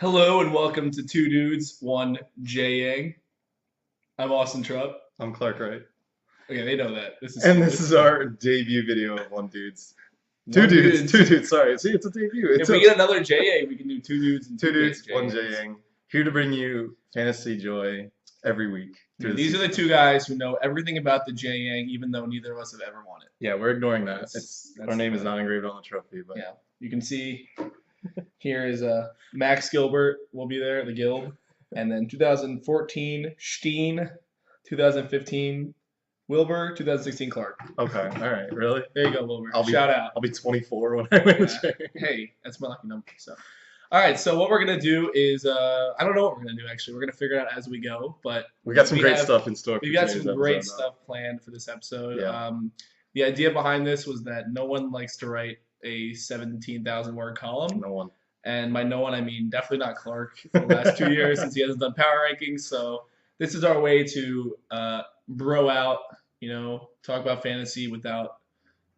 Hello and welcome to Two Dudes, One JYang. I'm Austin Trupp. I'm Clark Wright. Okay, they know that. And this is our debut video of One Dudes. One Two dudes, sorry. See, it's a debut. If we get another JA, we can do Two Dudes and Two Dudes, JYangs. One JYang. Here to bring you fantasy joy every week. These are the two guys who know everything about the JYang, even though neither of us have ever won it. Yeah, we're ignoring that. That's Our name is not engraved on the trophy, but yeah, you can see here is Max Gilbert will be there, the Guild, and then 2014 Steen, 2015 Wilbur, 2016 Clark. Okay, all right, really? There you go, Wilbur. I'll Shout out. I'll be 24 when I win the JYang. Hey, that's my lucky number. So, all right. So what we're gonna do is, I don't know what we're gonna do actually. We're gonna figure it out as we go. But We got some great stuff in store. We've got some great stuff planned for this episode. Yeah. The idea behind this was that no one likes to write a 17,000 word column. No one. And by no one, I mean definitely not Clark for the last 2 years since he hasn't done power rankings. So this is our way to bro out, talk about fantasy without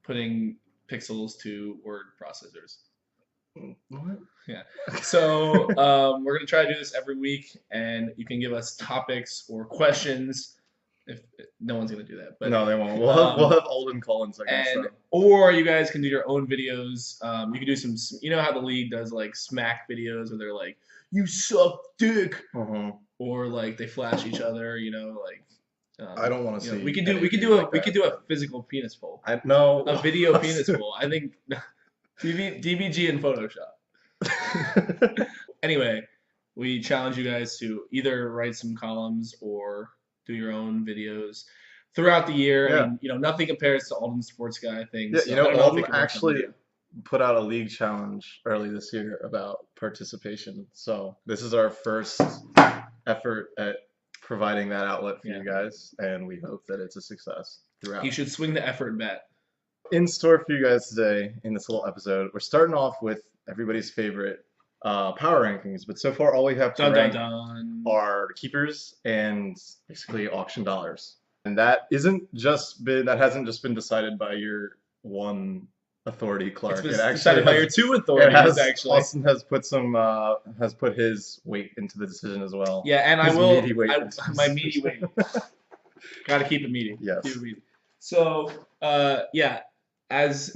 putting pixels to word processors. What? Yeah. So we're going to try to do this every week, and you can give us topics or questions. If no one's going to do that, but No, they won't. We'll have Alden Collins and or you guys can do your own videos. You can do some. You know how the league does like smack videos where they're like, "You suck, dick," or like they flash each other. I don't want to see. We could do a physical penis poll. No. A video penis poll. I think DBG and Photoshop. Anyway, we challenge you guys to either write some columns or do your own videos throughout the year. Yeah. And, nothing compares to Alden Sports Guy things. Yeah, So Alden actually put out a league challenge early this year about participation. So this is our first effort at providing that outlet for you guys, and we hope that it's a success throughout. You should swing the effort bet. In store for you guys today in this little episode, we're starting off with everybody's favorite power rankings, but so far all we have to rank are keepers and basically auction dollars. And that hasn't just been decided by your one authority, Clark. It's decided by your two authorities, actually. Austin has put his weight into the decision as well. Yeah, and my meaty weight. Got to keep it meaty. Yes. Keep it meaty. So, as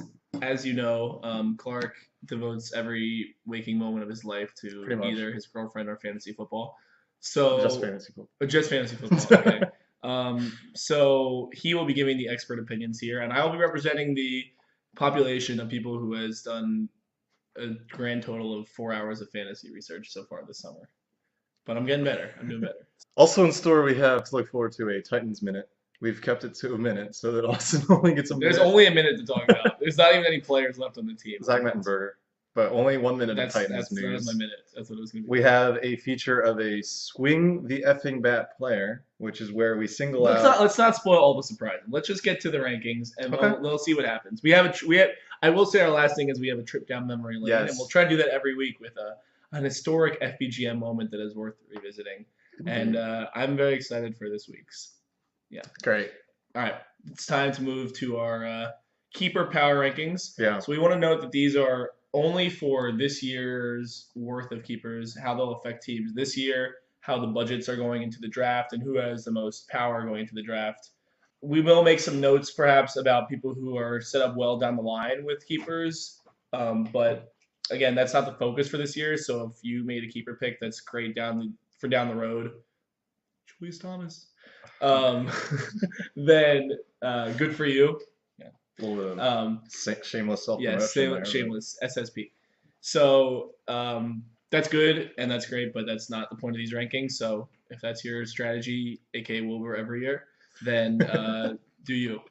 you know, Clark devotes every waking moment of his life to either his girlfriend or fantasy football. So just fantasy football. Just fantasy football. Okay. So he will be giving the expert opinions here, and I will be representing the population of people who has done a grand total of 4 hours of fantasy research so far this summer. But I'm getting better. I'm doing better. Also in store, we have to look forward to a Titans Minute. We've kept it to a minute so that Austin only gets a minute. There's only a minute to talk about. There's not even any players left on the team. Zach Mettenberger. But only 1 minute of Titans news. That's my minute. That's what it was going to be. We have a feature of a swing the effing bat player, which is where we single out. Let's not spoil all the surprises. Let's just get to the rankings, and we'll see what happens. I will say our last thing is we have a trip down memory lane, and we'll try to do that every week with an historic FBGM moment that is worth revisiting. And I'm very excited for this week's. Yeah. Great. All right. It's time to move to our keeper power rankings. Yeah. So we want to note that these are only for this year's worth of keepers, how they'll affect teams this year, how the budgets are going into the draft, and who has the most power going into the draft. We will make some notes perhaps about people who are set up well down the line with keepers, but again, that's not the focus for this year. So if you made a keeper pick, that's great down the road. Julius Thomas. Then good for you. Yeah. A little bit of shameless self-promotion. Yeah, shameless SSP. So that's good and that's great, but that's not the point of these rankings. So if that's your strategy, aka Wilbur every year, then do you.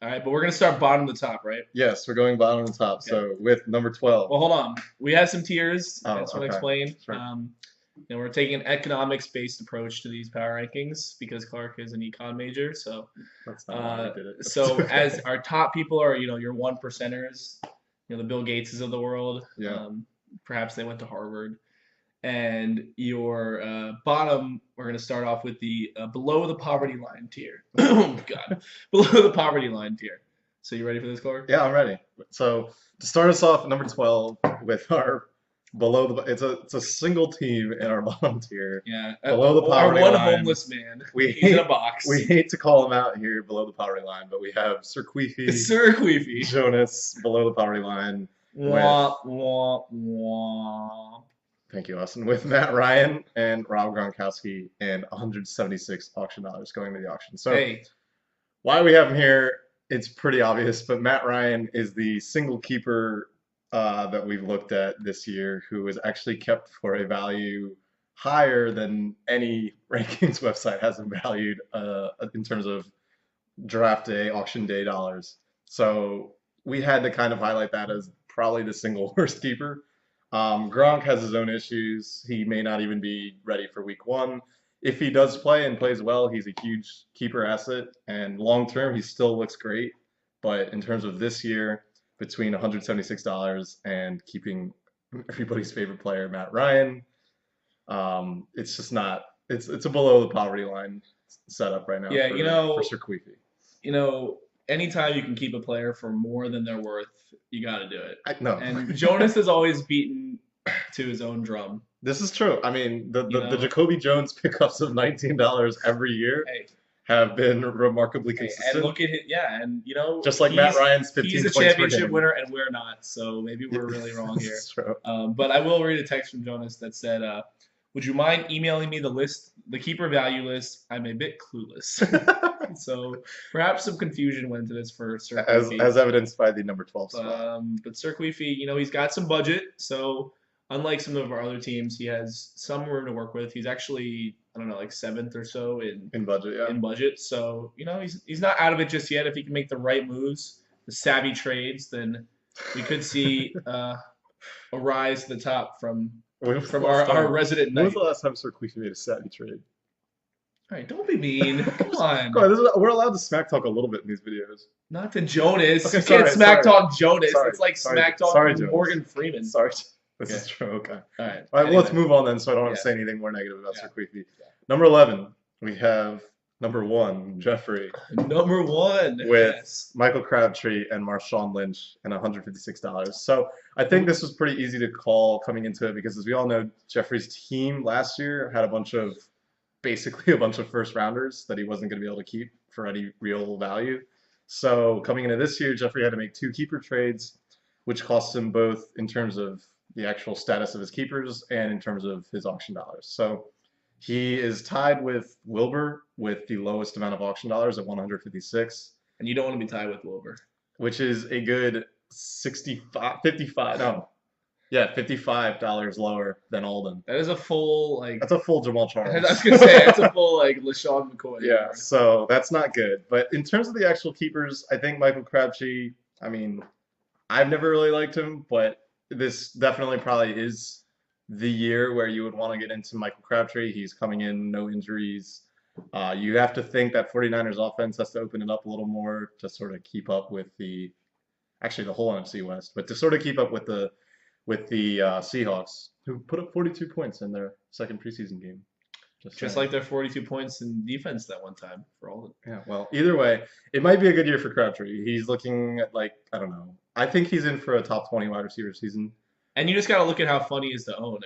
All right, but we're gonna start bottom to top, right? Yes, we're going bottom to top. Okay. So with number 12. Well, hold on. We have some tiers. I just want to explain. Sure. We're taking an economics-based approach to these power rankings because Clark is an econ major. So, that's not why I did it. So as our top people are, your 1%ers, the Bill Gateses of the world. Yeah. Perhaps they went to Harvard. And your bottom, we're going to start off with the below the poverty line tier. Oh, God. Below the poverty line tier. So you ready for this, Clark? Yeah, I'm ready. So to start us off, number 12 with our below the it's a single team in our bottom tier. Yeah, Below the our poverty one line. homeless man. We He's in a hate box. we hate to call him out here below the poverty line, but we have Sir Queefy, Sir Queefy. Jonas below the poverty line. Wah, wah, wah. Thank you, Austin. With Matt Ryan and Rob Gronkowski and 176 auction dollars going to the auction. So Hey, why we have him here, it's pretty obvious, but Matt Ryan is the single keeper that we've looked at this year who was actually kept for a value higher than any rankings website has him valued in terms of draft day, auction day dollars. So we had to kind of highlight that as probably the single worst keeper. Gronk has his own issues. He may not even be ready for week one. If he does play and plays well, he's a huge keeper asset. And long term, he still looks great. But in terms of this year, between $176 and keeping everybody's favorite player, Matt Ryan, it's just not. It's a below the poverty line setup right now. Yeah, for Sir Queefy. Anytime you can keep a player for more than they're worth, you got to do it. No. And Jonas has always beaten to his own drum. This is true. I mean, the Jacoby Jones pickups of $19 every year have been remarkably consistent. And look at it, just like Matt Ryan's 15 he's a points per championship game. winner, and we're not. So maybe we're really wrong here. That's true. But I will read a text from Jonas that said, "Would you mind emailing me the keeper value list? I'm a bit clueless." So perhaps some confusion went into this for Sir Queefy. As evidenced by the number 12 spot. But Sir Queefy, he's got some budget, so unlike some of our other teams, he has some room to work with. He's actually, I don't know, like 7th or so in budget. Yeah. In budget, so he's not out of it just yet. If he can make the right moves, the savvy trades, then we could see a rise to the top from our resident knight. When was the last time Sir Queefy made a savvy trade? All right, don't be mean. Come on. We're allowed to smack talk a little bit in these videos. Not to Jonas. Okay, you can't smack talk Jonas. It's like smack talk Jonas. Morgan Freeman. Sorry. This is true. Okay. All right. Well, let's move on then, so I don't have to say anything more negative about Sir Queefy. Number 11, we have number 1, Jeffrey. Number 1. With Michael Crabtree and Marshawn Lynch and $156. So I think this was pretty easy to call coming into it because, as we all know, Jeffrey's team last year had basically a bunch of first rounders that he wasn't going to be able to keep for any real value. So coming into this year, Jeffrey had to make 2 keeper trades, which cost him both in terms of the actual status of his keepers and in terms of his auction dollars. So he is tied with Wilbur with the lowest amount of auction dollars at 156. And you don't want to be tied with Wilbur. Which is a good $55 lower than Alden. That is a full, That's a full Jamal Charles. I was going to say, that's a full, LaShawn McCoy. Yeah, so that's not good. But in terms of the actual keepers, I think Michael Crabtree, I've never really liked him, but this definitely probably is the year where you would want to get into Michael Crabtree. He's coming in, no injuries. You have to think that 49ers offense has to open it up a little more to sort of keep up with the whole NFC West, but to sort of keep up with the Seahawks, who put up 42 points in their second preseason game. Just like their 42 points in defense that one time for all of them. Yeah, well, either way, it might be a good year for Crabtree. He's looking at I don't know. I think he's in for a top 20 wide receiver season. And you just got to look at how fun he is to own.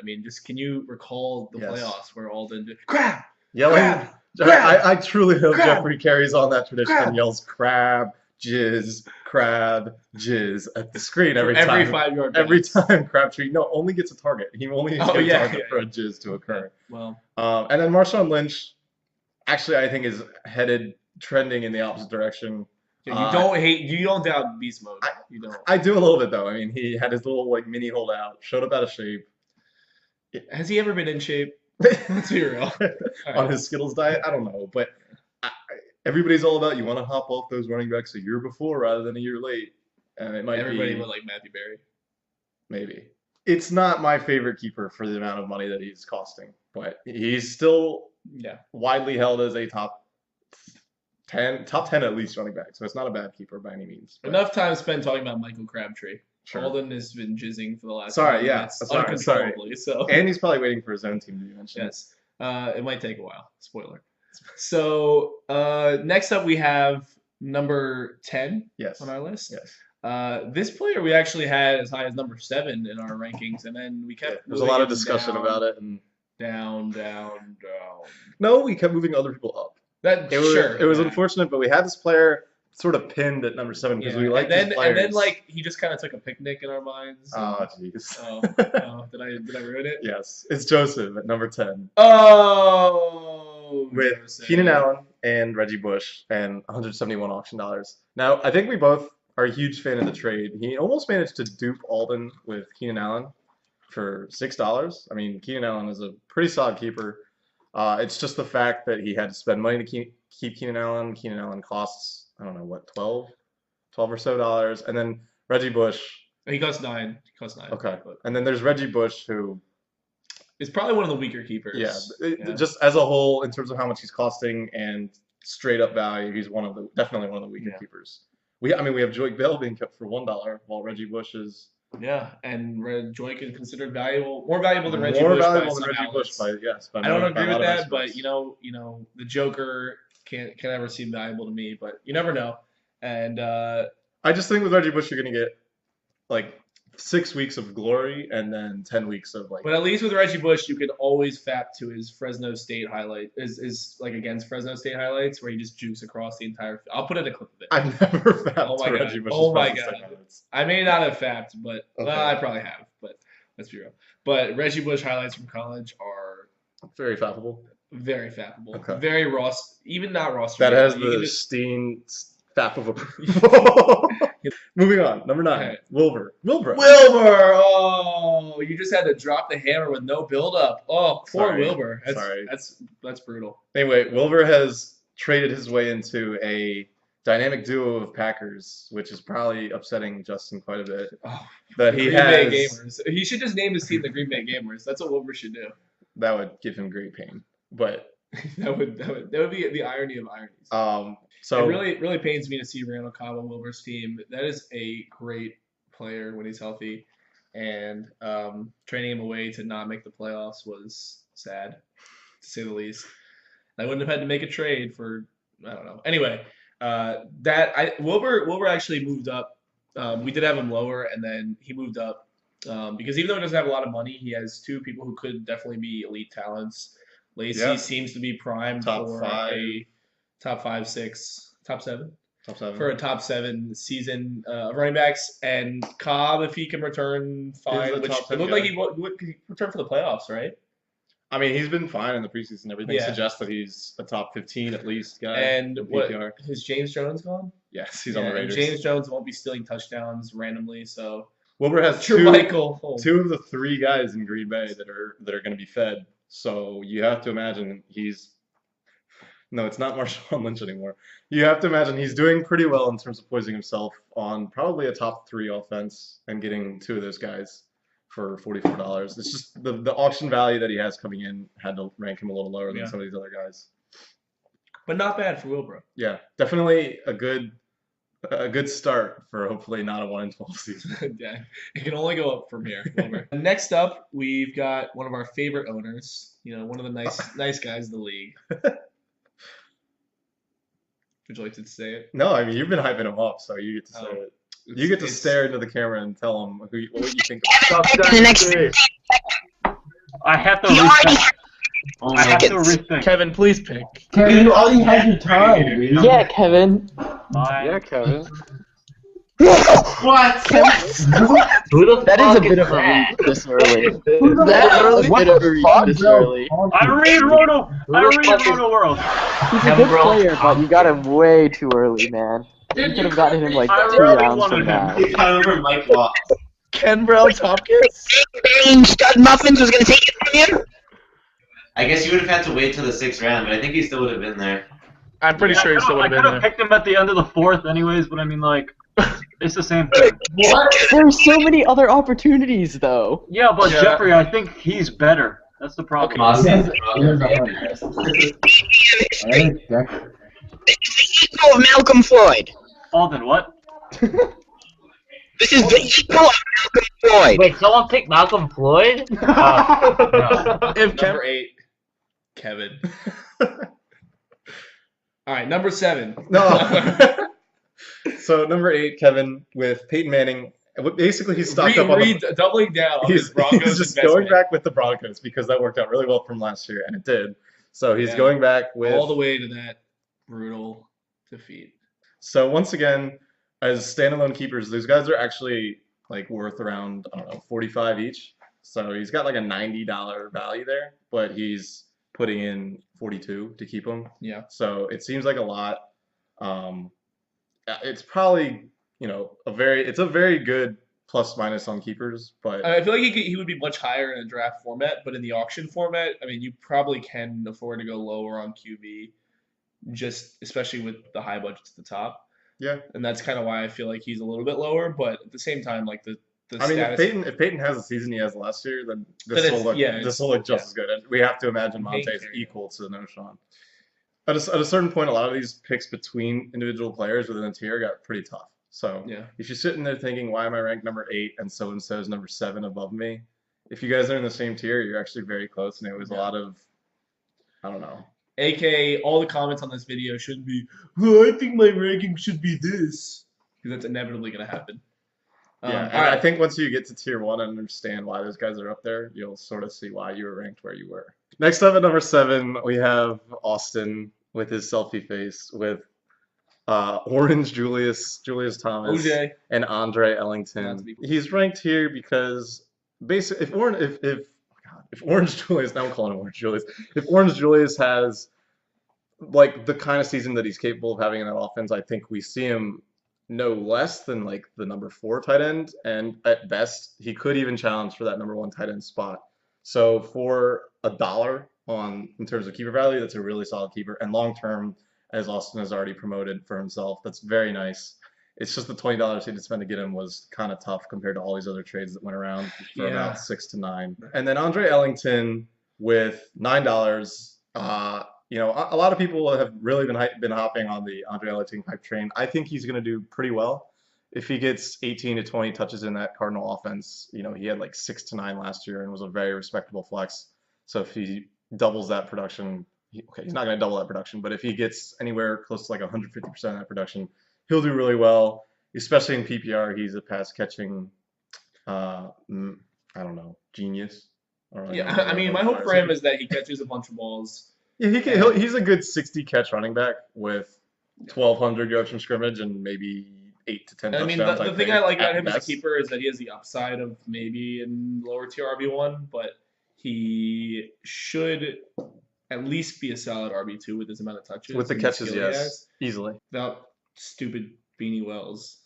Can you recall the playoffs where Alden did crab? Yelling. Crab! I truly hope Jeffrey carries on that tradition and yells crab, jizz, crab, jizz at the screen every time. Every 5-yard pass. Every time Crabtree only gets a target. He only gets a target for a jizz to occur. Well, and then Marshawn Lynch, actually, I think is trending in the opposite direction. You don't doubt beast mode. You don't. I do a little bit though. He had his little mini holdout, showed up out of shape. Has he ever been in shape? Let's be real. On his Skittles diet, I don't know, but everybody's all about you want to hop off those running backs a year before rather than a year late, and everybody would like Matthew Berry. Maybe it's not my favorite keeper for the amount of money that he's costing, but he's still widely held as a top 10 at least running back, so it's not a bad keeper by any means. But enough time spent talking about Michael Crabtree. Sure. Alden has been jizzing for the last uncontrollably. So. And he's probably waiting for his own team to be mentioned. Yes. It might take a while. Spoiler. So next up we have number 10 on our list. Yes. This player we actually had as high as number 7 in our rankings, and then we kept There's a lot of discussion about it, and down. no, we kept moving other people up. It was unfortunate, but we had this player sort of pinned at number 7 because we liked his players. And then like he just kind of took a picnic in our minds. Oh jeez. Did I ruin it? Yes, it's Joseph at number 10. Oh, with Joseph. Keenan Allen and Reggie Bush and 171 auction dollars. Now I think we both are a huge fan of the trade. He almost managed to dupe Alden with Keenan Allen for $6. I mean, Keenan Allen is a pretty solid keeper. It's just the fact that he had to spend money to keep Keenan Allen. Keenan Allen costs, I don't know, what, 12 or so dollars. And then Reggie Bush. He costs 9. Okay. And then there's Reggie Bush, who is probably one of the weaker keepers. Yeah. Just as a whole, in terms of how much he's costing and straight up value, he's definitely one of the weaker keepers. We have JYang Bell being kept for $1, while Reggie Bush is. Yeah, and JYang is considered more valuable than Reggie Bush. I don't agree with that, but you know, the Joker can't ever seem valuable to me, but you never know. And I just think with Reggie Bush, you're gonna get like 6 weeks of glory and then 10 weeks of like. But at least with Reggie Bush, you can always fap to his Fresno State highlight. Is like against Fresno State highlights where he just jukes across the entire. I'll put in a clip of it. I've never fapped to Reggie Bush's Fresno State highlights. I may not have fapped, but I probably have. But let's be real. But Reggie Bush highlights from college are very fappable. Very fappable. Okay. Very even not roster. That has the Steen fap of approval. Moving on, number 9, okay. Wilbur. Oh, you just had to drop the hammer with no build-up. Oh, poor Wilbur. That's brutal. Anyway, Wilbur has traded his way into a dynamic duo of Packers, which is probably upsetting Justin quite a bit. Oh, that Green Bay Gamers. He should just name his team the Green Bay Gamers. That's what Wilbur should do. That would give him great pain, but that would be the irony of ironies. So it really pains me to see Randall Cobb on Wilbur's team. That is a great player when he's healthy, and trading him away to not make the playoffs was sad, to say the least. I wouldn't have had to make a trade for, I don't know. Anyway, Wilbur actually moved up. We did have him lower, and then he moved up because even though he doesn't have a lot of money, he has 2 people who could definitely be elite talents. Lacey seems to be primed for a top 5, 6, top 7 for a top 7 season of running backs, and Cobb, if he can return fine, which it looked like he would return for the playoffs, right? I mean, he's been fine in the preseason. Everything suggests that he's a top 15 at least guy. And is James Jones gone? Yes, he's on the Raiders. James Jones won't be stealing touchdowns randomly, so Wilbur has 2 of the 3 guys in Green Bay that are going to be fed. So you have to imagine no, it's not Marshawn Lynch anymore. You have to imagine he's doing pretty well in terms of poising himself on probably a top 3 offense and getting 2 of those guys for $44. It's just the auction value that he has coming in had to rank him a little lower than some of these other guys. But not bad for Wilbur. Yeah, definitely a good start for hopefully not a 1-12 season. Yeah, it can only go up from here. Wilbur. Next up, we've got one of our favorite owners. One of the nice guys in the league. Would you like to say it? No, I mean you've been hyping him up, so you get to say it. You get to stare into the camera and tell him what you think. I have to rethink. I have to rethink. Kevin, please pick. Kevin, you already had your time, dude. Yeah, Kevin. Yeah, Kevin. What? That is a bit of a reach this early. I read Roto World. He's a good player, but you got him way too early, man. You could have gotten him like 2 rounds from now. Mike Watt. Kenbrell Tompkins? Stud Muffins was going to take it from you? I guess you would have had to wait till the 6th round, but I think he still would have been there. I'm pretty sure he still would have been there. I could have picked him at the end of the 4th anyways, but I mean, like, it's the same thing. What? There's so many other opportunities, though. Yeah, but Jeffrey, I think he's better. That's the problem. This is the equal of Malcolm Floyd. Alden, what? This is the equal of Malcolm Floyd. Wait, someone picked Malcolm Floyd? No. Number 8, Kevin. All right, number 7. No. So number 8, Kevin, with Peyton Manning. Basically, he's stocked up on doubling down on his he's Broncos just investment. going back with the Broncos because that worked out really well from last year, and it did. So he's Yeah. going back with all the way to that brutal defeat. So once again, as standalone keepers, those guys are actually like worth around, I don't know, 45 each. So he's got like a $90 value there, but he's putting in 42 to keep them. Yeah. So it seems like a lot. It's probably, it's a very good plus minus on keepers, but I feel like he would be much higher in a draft format, but in the auction format, I mean, you probably can afford to go lower on QB, just especially with the high budgets at the top. yeah. And that's kind of why I feel like he's a little bit lower. But at the same time, like the I mean, status. if Peyton has the season he has last year, then Then this will look it's- just as good. And we have to imagine Monte is equal to Noshawn. At a certain point, a lot of these picks between individual players within a tier got pretty tough. So Yeah. if you're sitting there thinking, why am I ranked number 8 and so and so is number 7 above me? If you guys are in the same tier, you're actually very close, and it was a lot of, I don't know. AKA, all the comments on this video shouldn't be, well, I think my ranking should be this. Because that's inevitably going to happen. Yeah, and I think once you get to tier 1 and understand why those guys are up there, you'll sort of see why you were ranked where you were. Next up at number 7, we have Austin with his selfie face with Orange Julius Thomas, OJ. and Andre Not to Ellington. be- He's ranked here because basically, if Orange Julius, now I'm calling him Orange Julius, if Orange Julius has like the kind of season that he's capable of having in that offense, I think we see him no less than like the number 4 tight end, and at best he could even challenge for that number 1 tight end spot. So for $1 in terms of keeper value, that's a really solid keeper, and long term, as Austin has already promoted for himself, that's very nice. It's just the $20 he had to spend to get him was kind of tough compared to all these other trades that went around for about 6 to 9. And then Andre Ellington with $9. A lot of people have really been hopping on the Andre Ellington hype train. I think he's going to do pretty well. If he gets 18 to 20 touches in that Cardinal offense, he had like 6 to 9 last year and was a very respectable flex. So if he doubles that production, he's not going to double that production, but if he gets anywhere close to like 150% of that production, he'll do really well, especially in PPR. He's a pass catching, I don't know, genius. I mean, my hope for him is that he catches a bunch of balls. Yeah, he's a good 60 catch running back with 1,200 yards from scrimmage and maybe 8 to 10 touchdowns. I mean, the thing I like about him as a best. keeper is that he has the upside of maybe in lower tier RB1, but he should at least be a solid RB2 with his amount of touches. With the and catches, skill he yes, has, easily. without stupid Beanie Wells.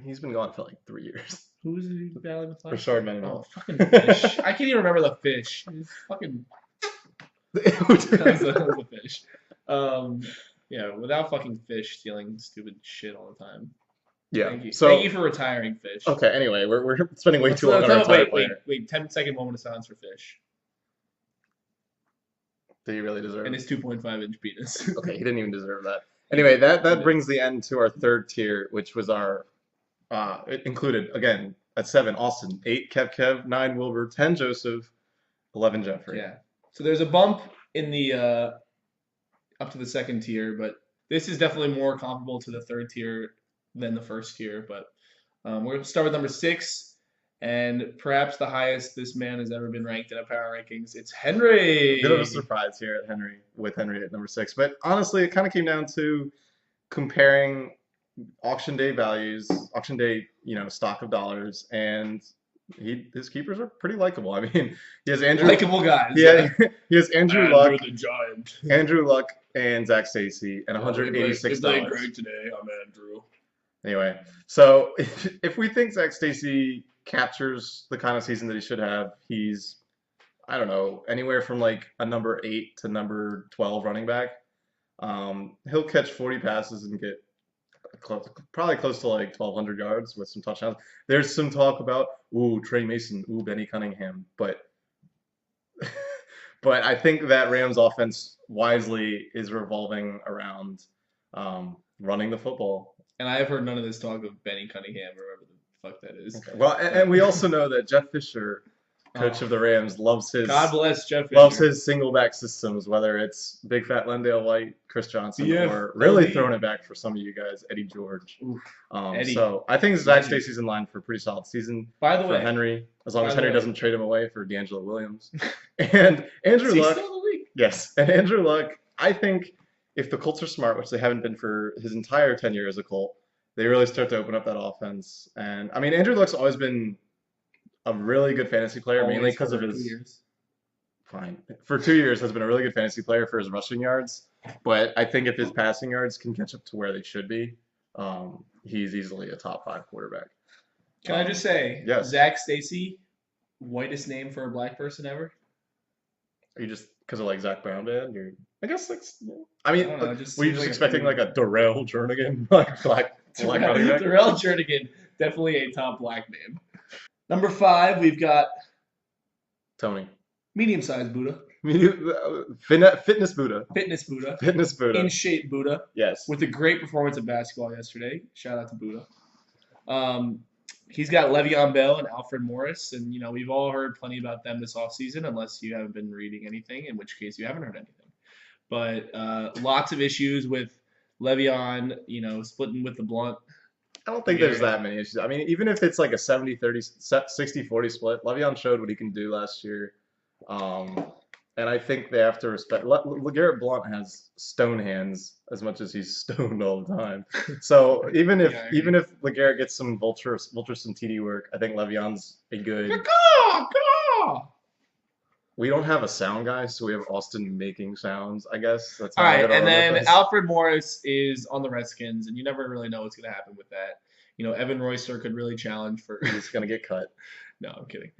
He's been gone for like 3 years. Who was he battling with? Rashard Mendenhall. Oh, fucking fish. I can't even remember the fish. He's fucking. That was a fish. Yeah, without fucking fish stealing stupid shit all the time. Yeah. Thank you. So Thank you for retiring fish. okay. Anyway, we're spending way too long on our entire player. Wait. 10-second moment of silence for fish. Did he really deserve And it? his 2.5-inch penis. Okay, he didn't even deserve that. Anyway, that brings the end to our 3rd tier, which was our it included again at 7 Austin, 8 Kev, 9 Wilbur, 10 Joseph, 11 Jeffrey. Yeah. So there's a bump in the up to the 2nd tier, but this is definitely more comparable to the 3rd tier than the 1st tier. But we're going to start with number 6, and perhaps the highest this man has ever been ranked in a power rankings. It's Henry. Bit of a surprise here at Henry at number 6, but honestly, it kind of came down to comparing auction day values, auction day, stock of dollars, and his keepers are pretty likable. I mean, he has Andrew. Likable guys. Yeah, he has Andrew Luck, the Giant. Andrew Luck, and Zach Stacy, and $186. They played great today. I'm Andrew. Anyway, so if we think Zach Stacy captures the kind of season that he should have, he's, I don't know, anywhere from like a number 8 to number 12 running back. He'll catch 40 passes and get probably close to like 1,200 yards with some touchdowns. There's some talk about, Trey Mason, Benny Cunningham, but I think that Rams offense wisely is revolving around running the football. And I have heard none of this talk of Benny Cunningham or whatever the fuck that is. Okay. Well, and we also know that Jeff Fisher coach of the Rams, loves his God bless Jeff loves Fisher. his single back systems, whether it's Big Fat Lendale White, Chris Johnson, BF, or really LD. throwing it back for some of you guys, Eddie George. Oof. So I think Zach Legend. Stacy's in line for a pretty solid season. By the for way, Henry, as long by as the Henry way. doesn't trade him away for D'Angelo Williams. And Andrew is he Luck, still in the league? yes, and Andrew Luck, I think if the Colts are smart, which they haven't been for his entire tenure as a Colt, they really start to open up that offense. And I mean, Andrew Luck's always been a really good fantasy player, mainly Always because of for his 2 years. fine for 2 years has been a really good fantasy player for his rushing yards. But I think if his passing yards can catch up to where they should be, he's easily a top 5 quarterback. Can I just say, yes. Zach Stacy, whitest name for a black person ever? Are you just because of like Zach Brown band? Or I guess that's. I mean, I don't know, it just were you seems just like a expecting pretty- like a Darrell Jernigan, like black running back? Darrell Jernigan, definitely a top black name. Number 5, we've got Tony. medium-sized Buddha, Fitness Buddha. fitness Buddha, Fitness Buddha. in shape Buddha, Yes. with a great performance in basketball yesterday. Shout out to Buddha. He's got Le'Veon Bell and Alfred Morris, and we've all heard plenty about them this offseason, unless you haven't been reading anything, in which case you haven't heard anything. But lots of issues with Le'Veon, splitting with the blunt. I don't think there's that many issues. I mean, even if it's like a 70-30, 60-40 split, Le'Veon showed what he can do last year. And I think they have to respect. LeGarrette Blount has stone hands as much as he's stoned all the time. So even if LeGarrette gets some vulture some TD work, I think Le'Veon's a good. We don't have a sound guy, so we have Austin making sounds. I guess that's how All I'm right, gonna and run then with this. Alfred Morris is on the Redskins, and you never really know what's going to happen with that. Evan Royster could really challenge for. He's gonna get cut. No, I'm kidding.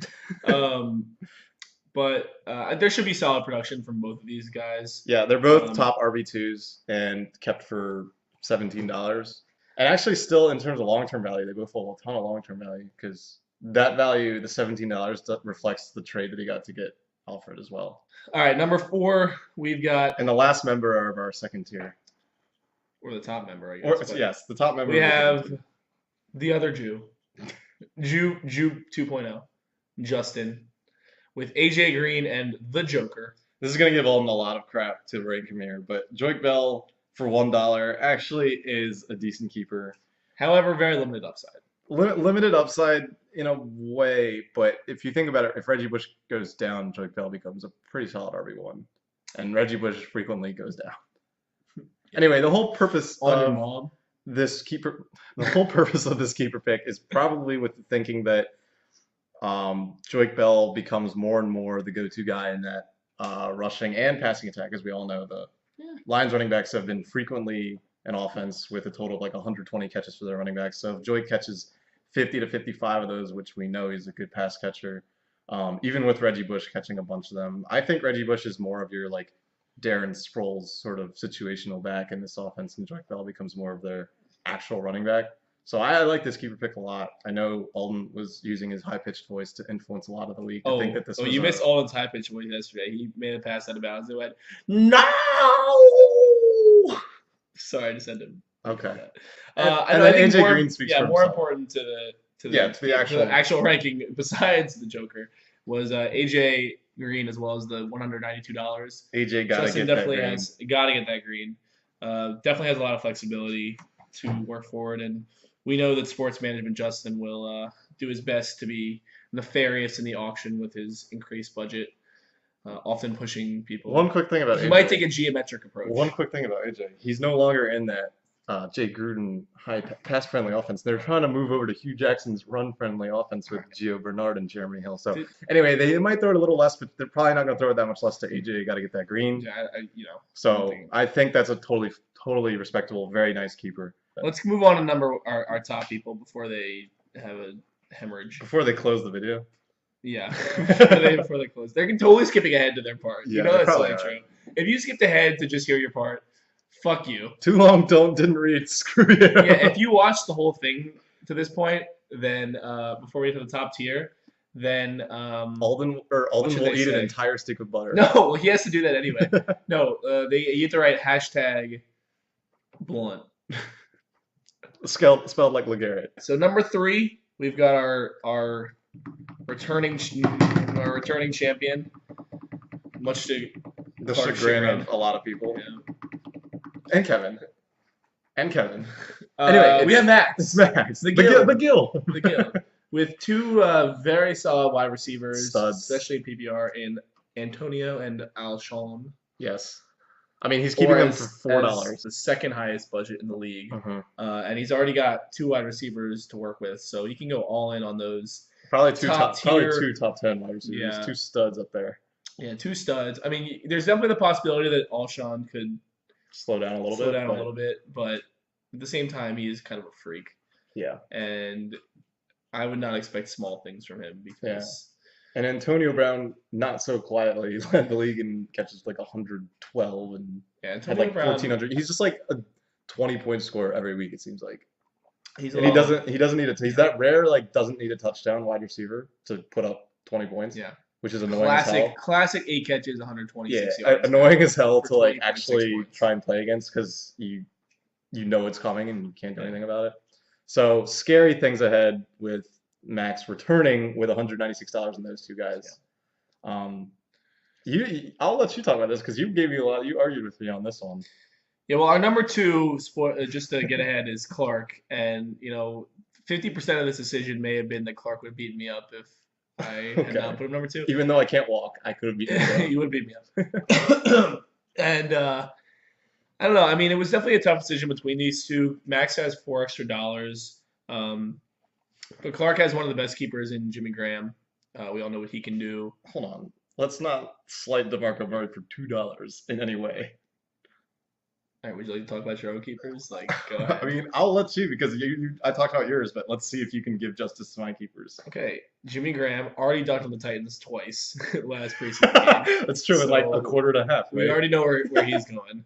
But there should be solid production from both of these guys. Yeah, they're both top RB2s and kept for $17. And actually, still in terms of long-term value, they both hold a ton of long-term value because that value, the $17, reflects the trade that he got to get Alfred as well. All right, number 4, we've got. And the last member of our second tier. Or the top member, I guess. Or yes, the top member. We of the second have tier. the other Jew, Jew 2.0, Justin, with AJ Green and the Joker. This is going to give Alden a lot of crap to rank him here, but Joik Bell for $1 actually is a decent keeper. However, very limited upside. Limited upside in a way, but if you think about it, if Reggie Bush goes down, Joik Bell becomes a pretty solid RB1, and Reggie Bush frequently goes down. Anyway, the whole purpose of this keeper pick is probably with the thinking that Joik Bell becomes more and more the go-to guy in that rushing and passing attack. As we all know, the Lions running backs have been frequently an offense with a total of like 120 catches for their running backs. So if Joik catches 50 to 55 of those, which we know he's a good pass catcher, even with Reggie Bush catching a bunch of them, I think Reggie Bush is more of your like Darren Sproles sort of situational back in this offense, and Joik Bell becomes more of their actual running back. So I like this keeper pick a lot. I know Alden was using his high-pitched voice to influence a lot of the league. I think that this was you a- missed Alden's high-pitched voice yesterday. He made a pass out of bounds. It went, no! Sorry, I just had to. Okay. I think AJ more, Green speaks for more himself. important to the actual ranking, besides the Joker, was AJ Green as well as the $192. AJ got to Justin get definitely that green. has got to get that green. Definitely has a lot of flexibility to work forward, and we know that sports management Justin will do his best to be nefarious in the auction with his increased budget, often pushing people. One quick thing about He AJ. might take a geometric approach. One quick thing about AJ. He's no longer in that Jay Gruden high pass-friendly offense. They're trying to move over to Hugh Jackson's run-friendly offense with Gio Bernard and Jeremy Hill. So anyway, they might throw it a little less, but they're probably not going to throw it that much less to AJ. Got to get that green. Yeah, So I think that's a totally respectable, very nice keeper. Let's move on to our top people before they have a hemorrhage. Before they close the video. Yeah, before they close. They're totally skipping ahead to their part. Yeah, that's probably totally true. If you skipped ahead to just hear your part, fuck you. Too long, didn't read, screw you. Yeah, if you watched the whole thing to this point, then before we get to the top tier, then Alden will eat an entire stick of butter. No, well, he has to do that anyway. No, you have to write hashtag blunt. Spelled like LeGarrette. So number 3, we've got our returning champion, much to The Clark's chagrin chagrin. of a lot of people. Yeah. And Kevin. Anyway, we have Max. It's Max. The Gill. The Gill. The Gill. With two very solid wide receivers, Studs. especially in PPR, in Antonio and Alshon. Yes. I mean, he's keeping them for $4. As the second highest budget in the league. Mhm. And he's already got two wide receivers to work with, so he can go all in on those. Probably two top 10 wide receivers. Yeah. Two studs up there. Yeah, two studs. I mean, there's definitely the possibility that Alshon could Slow down a little bit. But at the same time, he is kind of a freak. Yeah. And I would not expect small things from him because And Antonio Brown, not so quietly, led the league in catches like 112 and had like 1,400. He's just like a 20-point scorer every week. It seems like. He doesn't need he's that rare, like doesn't need a touchdown wide receiver to put up 20 points. Yeah. Which is annoying as hell. Classic 8 catches, 126 yards. Yeah, annoying as hell to like actually try and play against because you know it's coming and you can't do anything about it. So scary things ahead with Max returning with $196 in those two guys. Yeah. I'll let you talk about this because you argued with me on this one. Yeah, well, our number 2, just to get ahead, is Clark, and 50% of this decision may have been that Clark would have beaten me up if I had not put him number 2. Even though I can't walk, I could have beaten you up. You would have beat me up. And I don't know. I mean, it was definitely a tough decision between these two. Max has $4 extra. But Clark has one of the best keepers in Jimmy Graham. We all know what he can do. Hold on. Let's not slight DeMarco Murray for $2 in any way. All right, would you like to talk about your own keepers? Like, go ahead. I mean, I'll let you because I talked about yours, but let's see if you can give justice to my keepers. Okay, Jimmy Graham already dunked on the Titans twice last preseason game. That's true, in like a quarter and a half. We already know where he's going.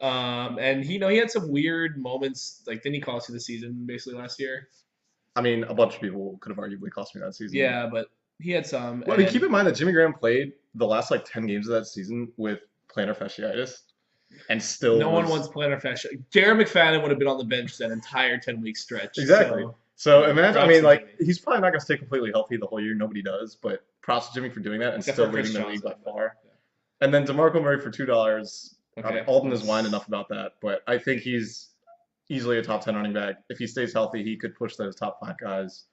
And he had some weird moments. Like, didn't he cost you the season basically last year? I mean, a bunch of people could have arguably cost me that season. Yeah, but he had some. Well, I mean, keep in mind that Jimmy Graham played the last like 10 games of that season with plantar fasciitis. And still, no one wants plantar fasciitis. Jared McFadden would have been on the bench that entire 10-week stretch. Exactly. So imagine, I mean, like, he's probably not going to stay completely healthy the whole year. Nobody does. But props to Jimmy for doing that and still leading the league by far. Yeah. And then DeMarco Murray for $2. Okay. Alden has whined enough about that. But I think he's easily a top 10 running back. If he stays healthy, he could push those top 5 guys.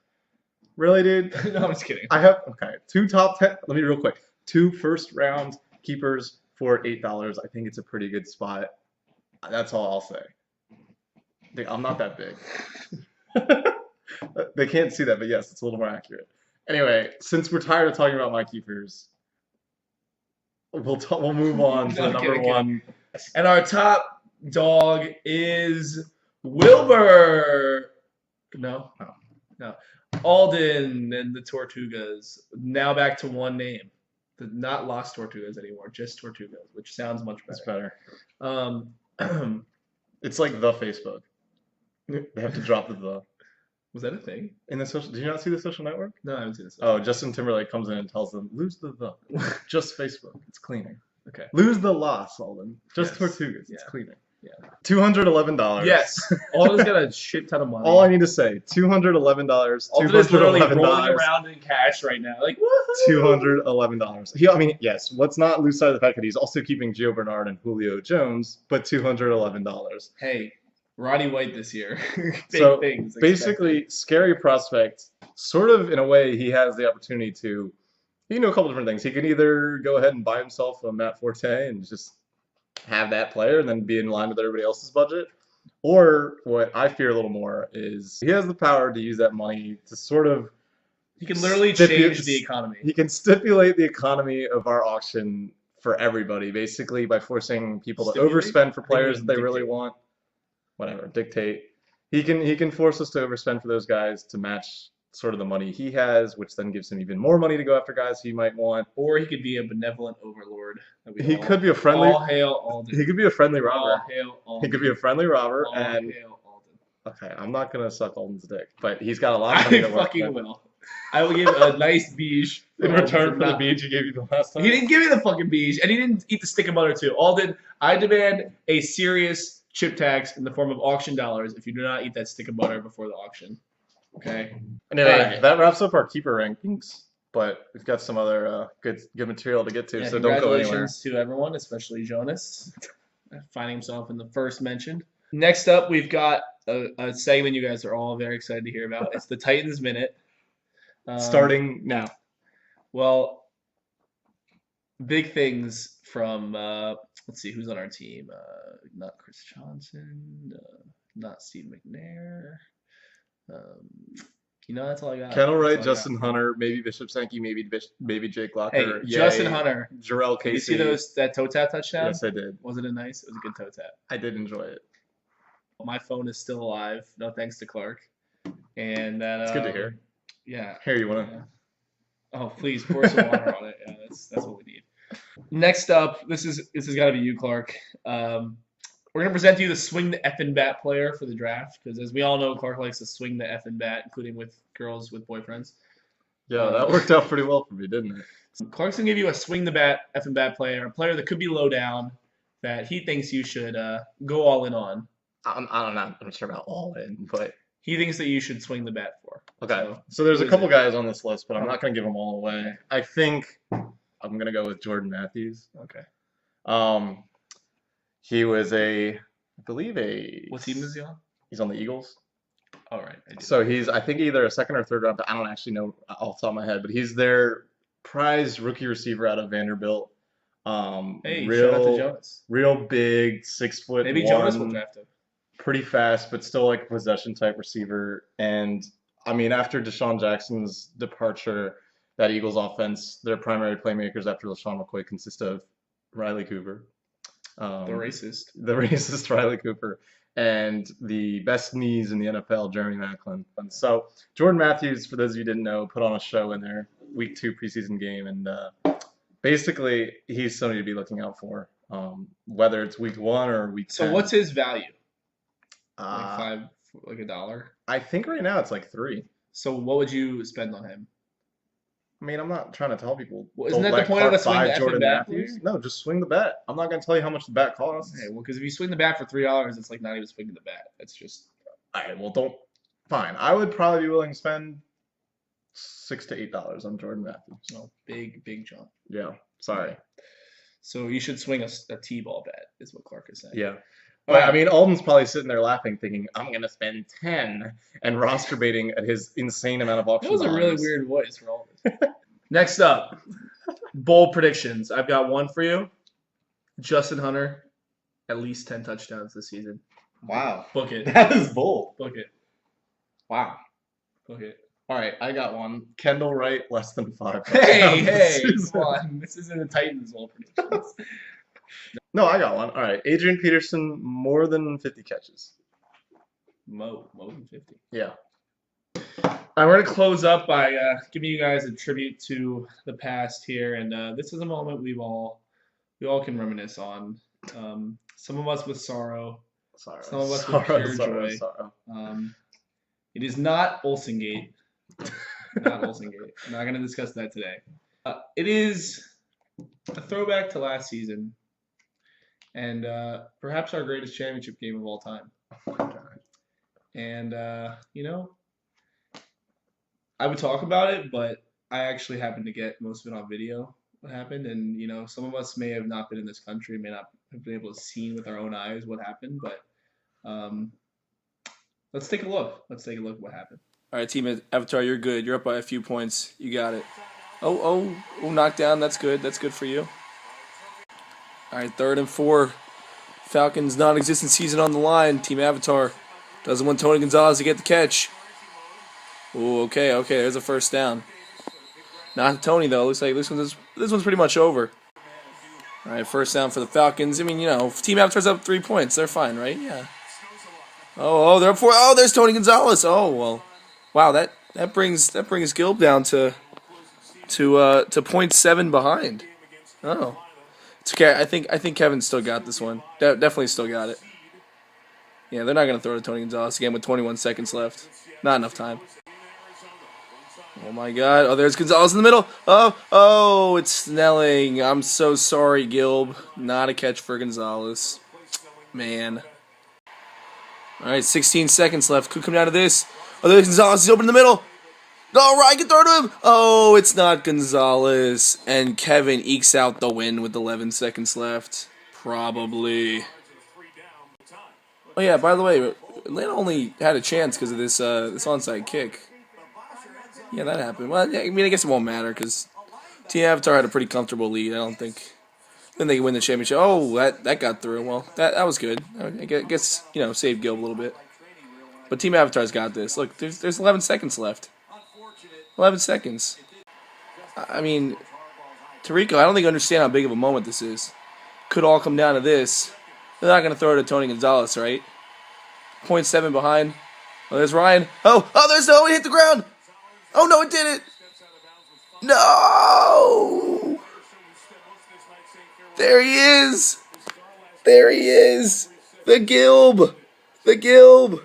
Really, dude? No, I'm just kidding. I have, 2 top 10. Let me real quick. 2 first-round keepers for $8. I think it's a pretty good spot. That's all I'll say. I'm not that big. They can't see that, but yes, it's a little more accurate. Anyway, since we're tired of talking about my keepers, we'll move on to the number 1. And our top dog is Wilbur. No. Alden and the Tortugas. Now back to one name. Not Lost Tortugas anymore, just Tortugas, which sounds much better. It's better. It's like the Facebook. They have to drop the. Was that a thing? In the social? Did you not see the Social Network? No, I haven't seen this. Oh, Justin Timberlake comes in and tells them, lose the. Just Facebook. It's cleaning. Okay. Lose the loss, Alden. Just Tortugas. It's cleaning. Yeah. $211. Yes. Alden's got a shit ton of money. All I need to say, $211. Alden is literally rolling around in cash right now. Like, woohoo! $211. I mean, yes, let's not lose sight of the fact that he's also keeping Gio Bernard and Julio Jones, but $211. Hey, Roddy White this year. Big things. Basically, scary prospect. Sort of, in a way, he has the opportunity to, he can do a couple different things. He can either go ahead and buy himself a Matt Forte and just have that player and then be in line with everybody else's budget. Or what I fear a little more is he has the power to use that money to sort of... He can literally change the economy. He can stipulate the economy of our auction for everybody, basically by forcing people to overspend for players that they really want. Whatever, dictate. He can force us to overspend for those guys to match sort of the money he has, which then gives him even more money to go after guys he might want. Or he could be a benevolent overlord. He could be a friendly. All hail Alden. He could be a friendly robber. All hail Alden. He could be a friendly robber. All and hail Alden. Okay, I'm not gonna suck Alden's dick, but he's got a lot of money to work fucking with. will. I will give a nice beige in return for the beige he gave you the last time. He didn't give me the fucking beige, and he didn't eat the stick of butter too. Alden, I demand a serious chip tax in the form of auction dollars if you do not eat that stick of butter before the auction. Okay. Anyway, Alright. that wraps up our keeper rankings, but we've got some other good material to get to, Yeah, so don't go anywhere. congratulations to everyone, especially Jonas, finding himself in the first mentioned. Next up, we've got a segment you guys are all very excited to hear about. It's the Titans Minute. Starting now. Well, big things from, let's see, who's on our team? Not Chris Johnson, not Steve McNair. That's all I got. Kendall Wright, That's all I Justin Hunter, maybe Bishop Sankey, maybe Jake Locker. Hey, Justin Hunter. Jarrell Casey. Did you see that toe tap touchdown? Yes, I did. Wasn't it nice? It was a good toe tap. I did enjoy it. My phone is still alive. No thanks to Clark. And that. It's good to hear. Yeah. Here, you want to? Oh, please pour some water on it. Yeah, that's what we need. Next up, this has got to be you, Clark. We're gonna present to you the swing the effing bat player for the draft because, as we all know, Clark likes to swing the effing bat, including with girls with boyfriends. Yeah, that worked out pretty well for me, didn't it? So Clark's gonna give you a swing the bat effing bat player, a player that could be low down, that he thinks you should go all in on. I'm not sure about all in, but he thinks that you should swing the bat for. Okay, so there's a couple guys on this list, but I'm not gonna give them all away. I think I'm gonna go with Jordan Matthews. Okay. He was I believe What team is he on? He's on the Eagles. All right. So he's, I think, either a second or third round. I don't actually know off the top of my head, but he's their prized rookie receiver out of Vanderbilt. Hey, shout out to Jonas. Real big, 6 foot. Maybe Jonas will draft him. Pretty fast, but still like a possession type receiver. And I mean, after Deshaun Jackson's departure, that Eagles offense, their primary playmakers after LaShawn McCoy consist of Riley Cooper. The racist Riley Cooper, and the best knees in the NFL, Jeremy Maclin. And so Jordan Matthews, for those of you who didn't know, put on a show in their week 2 preseason game, and basically he's somebody to be looking out for, whether it's week 1 or week 10. So what's his value? Like $1? I think right now it's like 3. So what would you spend on him? I mean, I'm not trying to tell people. Well, isn't that the point of the swing the Jordan bat? Matthews? No, just swing the bat. I'm not going to tell you how much the bat costs. Okay, well, because if you swing the bat for $3, it's like not even swinging the bat. It's just. All right, well, don't. Fine. I would probably be willing to spend $6 to $8 on Jordan Matthews. No, big jump. Yeah, sorry. So you should swing a T-ball bat, is what Clark is saying. Yeah. But, I mean, Alden's probably sitting there laughing, thinking, I'm going to spend 10 and roster baiting at his insane amount of options. That was a really weird voice for Alden. Next up, bold predictions. I've got one for you. Justin Hunter, at least 10 touchdowns this season. Wow. Book it. That is bold. Book it. Wow. Book it. All right, I got one. Kendall Wright, less than 5. Hey, come on. This isn't the Titans' bold predictions. No, I got one. All right, Adrian Peterson, more than 50 catches. More than 50. Yeah. We're going to close up by giving you guys a tribute to the past here, and this is a moment we all can reminisce on. Some of us with sorrow, some of us with pure joy. It is not Olsengate. Not Olsengate. I'm not going to discuss that today. It is a throwback to last season, and perhaps our greatest championship game of all time. And I would talk about it, but I actually happened to get most of it on video, what happened. And, some of us may have not been in this country, may not have been able to see with our own eyes what happened. But let's take a look. Let's take a look at what happened. All right, Team Avatar, you're good. You're up by a few points. You got it. Oh, knockdown. That's good. That's good for you. All right, 3rd and 4. Falcons' non-existent season on the line. Team Avatar doesn't want Tony Gonzalez to get the catch. Ooh, okay, there's a first down. Not Tony, though. Looks like this one's pretty much over. All right, first down for the Falcons. I mean, if Team Avatar's up 3 points, they're fine, right? Yeah. Oh, they're up 4. Oh, there's Tony Gonzalez. Oh, well. Wow, that brings Gilb down to 0.7 behind. Oh. It's okay. I think Kevin still got this one. Definitely still got it. Yeah, they're not going to throw to Tony Gonzalez again with 21 seconds left. Not enough time. Oh, my God. Oh, there's Gonzalez in the middle. Oh, it's Snelling. I'm so sorry, Gilb. Not a catch for Gonzalez. Man. All right, 16 seconds left. Could come down to this. Oh, there's Gonzalez. He's open in the middle. No, Ryan can throw to him. Oh, it's not Gonzalez. And Kevin ekes out the win with 11 seconds left. Probably. Oh, yeah, by the way, Atlanta only had a chance because of this onside kick. Yeah, that happened. Well, I mean, I guess it won't matter because Team Avatar had a pretty comfortable lead. I don't think. Then they can win the championship. Oh, that got through. Well, that was good. I guess, saved Gil a little bit. But Team Avatar's got this. Look, there's 11 seconds left. 11 seconds. I mean, Tarico, I don't think you understand how big of a moment this is. Could all come down to this. They're not going to throw it to Tony Gonzalez, right? 0.7 behind. Oh, there's Ryan. Oh, there's no. It hit the ground. Oh, no, it didn't. No. There he is. There he is. The Gilb. The Gilb.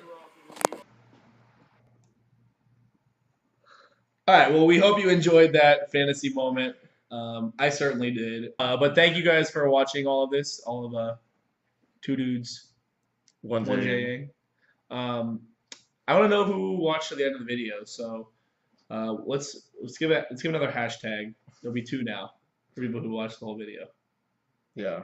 All right, well, we hope you enjoyed that fantasy moment. I certainly did. But thank you guys for watching all of this, all of Two Dudes, One JYang. I want to know who watched to the end of the video, so let's give another hashtag. There'll be 2 now for people who watched the whole video. Yeah.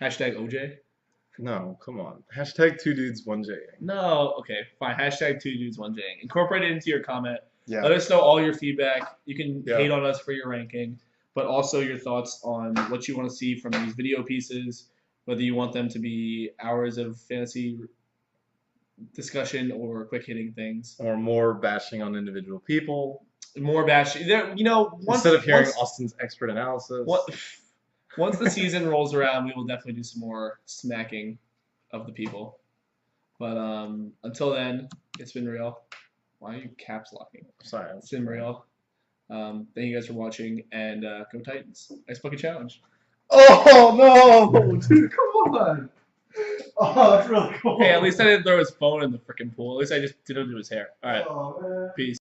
Hashtag OJ? No, come on. Hashtag 2 dudes, 1 JYang. No, okay, fine. Hashtag 2 dudes, 1 JYang. Incorporate it into your comment. Yeah. Let us know all your feedback. You can hate on us for your ranking, but also your thoughts on what you want to see from these video pieces, whether you want them to be hours of fantasy discussion or quick hitting things. Or more bashing on individual people. More bashing. Instead of hearing Austin's expert analysis. Once the season rolls around, we will definitely do some more smacking of the people. But until then, it's been real. Why are you caps locking? Sorry. It's been real. Thank you guys for watching, and go Titans. Ice Bucket Challenge. Oh, no! Dude, come on! Oh, that's really cool. Hey, at least I didn't throw his phone in the freaking pool. At least I just didn't do his hair. All right. Peace.